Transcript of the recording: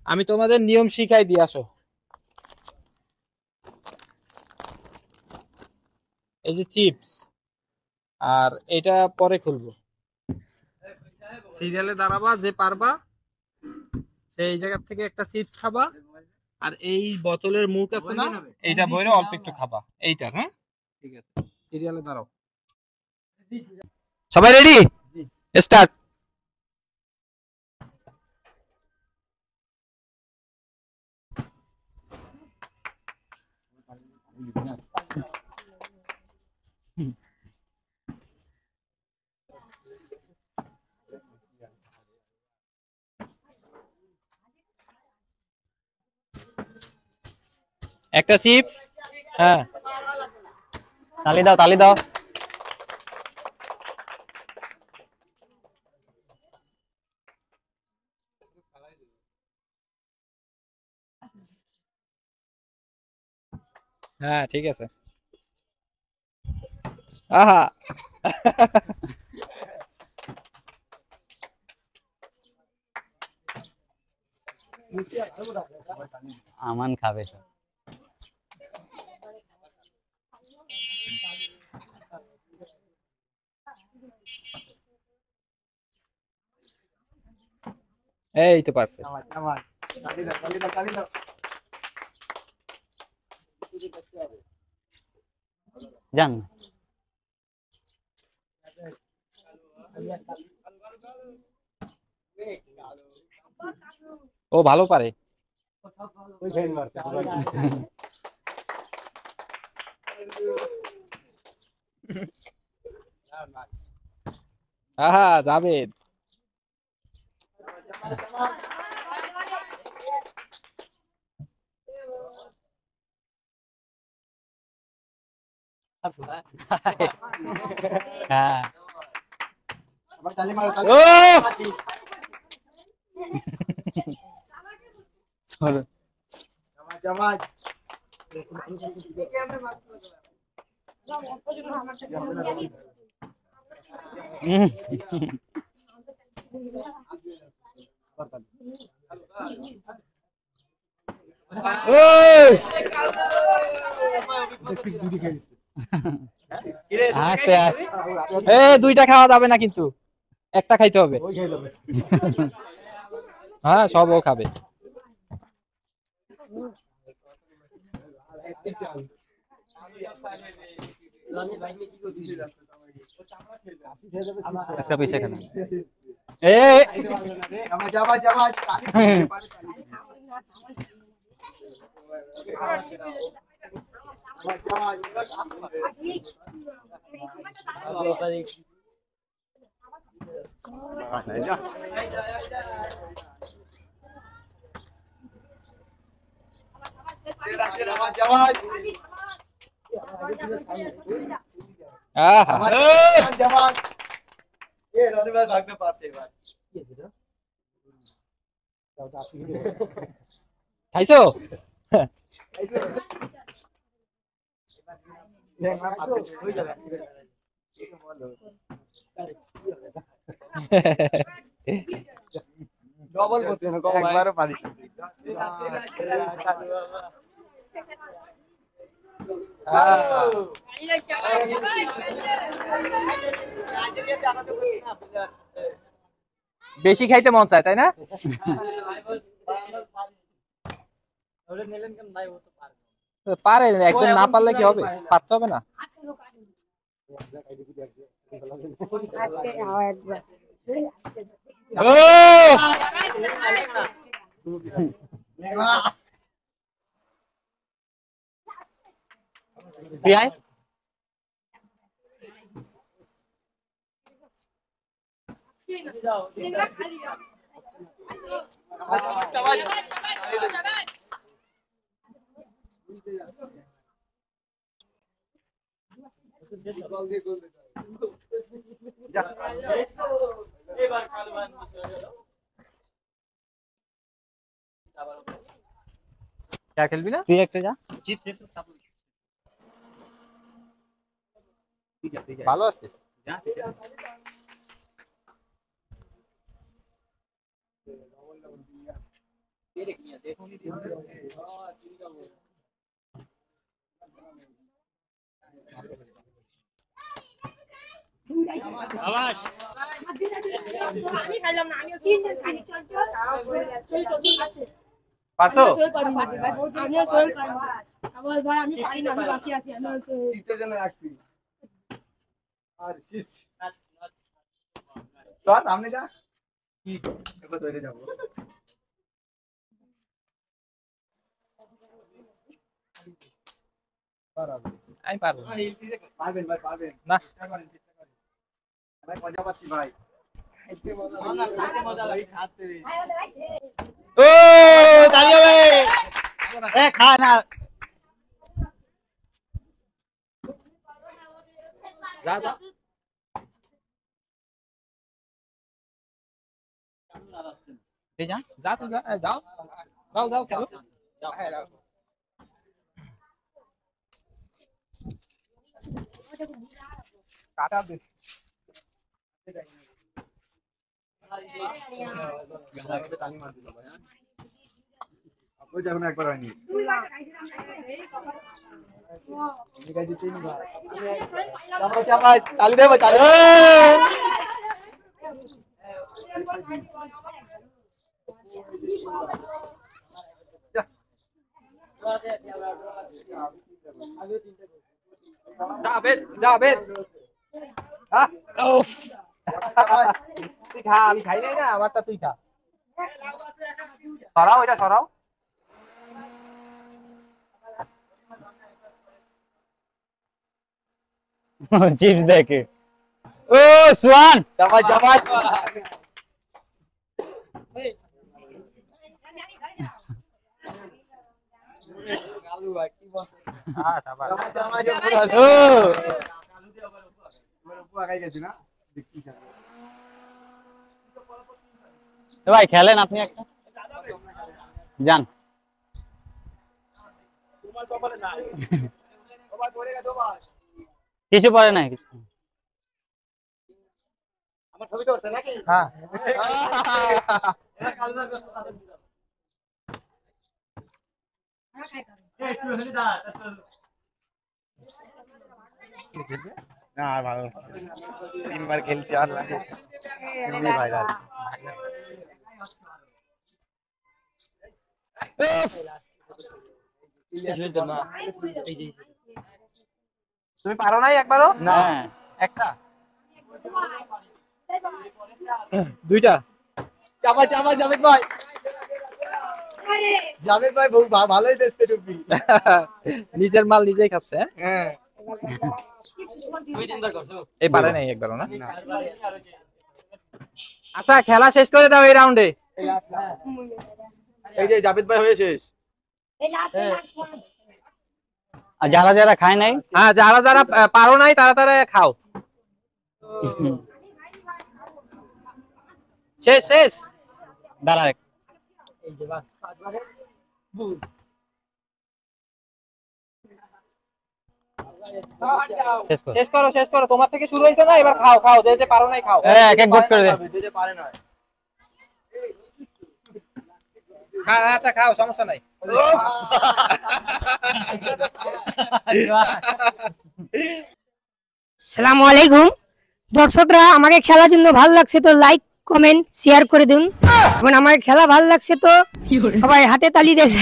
আমি তোমাদের নিয়ম শিখাই দিয়ে আসো। এই যে চিপস, আর এটা পরে খুলবো। সিরিয়ালে দাঁড়াবা, যে পারবা সেই জায়গা থেকে একটা চিপস খাবা, আর এই বোতলের মুখ আছে না, এইটা বইরে অল্প একটু খাবা এইটা। হ্যাঁ ঠিক আছে, সিরিয়ালে দাঁড়াও। সবাই রেডি? স্টার্ট। একটা চিপস। হ্যাঁ, তালি দাও, তালি দাও। হ্যাঁ ঠিক আছে। আহা আমান খাবে সব। এই তো পারছে। জান ও ভালো পারে। আহা জাবেদ। হ্যাঁ। ও চলো। আস্তে আস্তে। এ দুইটা খাওয়া যাবে না কিন্তু, একটা খাইতে হবে। হ্যাঁ সব ও খাবে। इसका पीछे करना। এ আহা খাইছো? ডবল করতে না কম একবারও পারি। বেশি খাইতে মন চায় তাই না? পারে, একজন না পারলে কি হবে? পারতে হবে না। क्या है? क्या खेलबी ना? तू एक जा চিপস ভালো আসতেছে। আমি খাইলাম না, আমিও তিনজন খাই চল আছে পারছো? আমিও সোহেল পারবো। আবার ভাই আমি পারি না, আমি বাকি আছি। আমি হচ্ছে টিচার জন্য রাখছি আর শিট সর সামনে যা এবার ধরে যাব আমি পারবো না। পাবেন ভাই পাবেন না। চেষ্টা করেন ভাই মজা পাচ্ছি ভাই খাতে ও তালি হবে এ খা না যা যা এই যা যা তুই যা যাও যাও যাও খেলো কাটা দে তালি মার দিল ভাই ওই যখন একবার হয়নি নিকাই দিতেই নি ভাই চাপা চাপা তালি দে ভাই তালি যা বেদ যা বেদ হ্যাঁ তুই খা আমি খাই নাই না আমারটা তুই খা সরাও এটা সরাও চিপস দেখে ও সুয়ান চাপা চাপা হ্যাঁ সাবাস চাপা ও পুরা খাই গেছি না দেখছি এ ভাই খেলেন আপনি একটা যান ও ভাই পড়ে গেছো ভাই কিছু পড়ে নাই কিছু আমার ছবি তো নাকি হ্যাঁ না আর ভালো তিনবার খেলছি আর লাগে এমনি ভাইরাল তুমি পারো নাই একবারও না একটা দুইটা চাপা চাপা জাভেদ ভাই জাভেদ ভাই বহু ভালোই দেখতে টুপি নিজের মাল নিজেই খাচ্ছে হ্যাঁ এই পারে নাই একবারও না আচ্ছা খেলা শেষ করে দাও এই রাউন্ডে এই যে জাভেদ ভাই হয়ে শেষ আর যারা যারা খায় নাই হ্যাঁ যারা যারা পারো নাই তারা তারা খাও শেষ শেষ দাঁড়া শেষ কর শেষ করো তোমার থেকে শুরু হয়েছে না এবার খাও খাও যে যে পারো নাই খাও এক এক গোট করে দে যে পারে না হ্যাঁ আচ্ছা খাও সমস্যা নাই আসসালামু আলাইকুম দর্শকরা, আমাকে খেলার জন্য ভালো লাগছে তো লাইক কমেন্ট শেয়ার করে দিন এবং আমাকে খেলা ভালো লাগছে তো সবাই হাতে তালি দিয়েছে।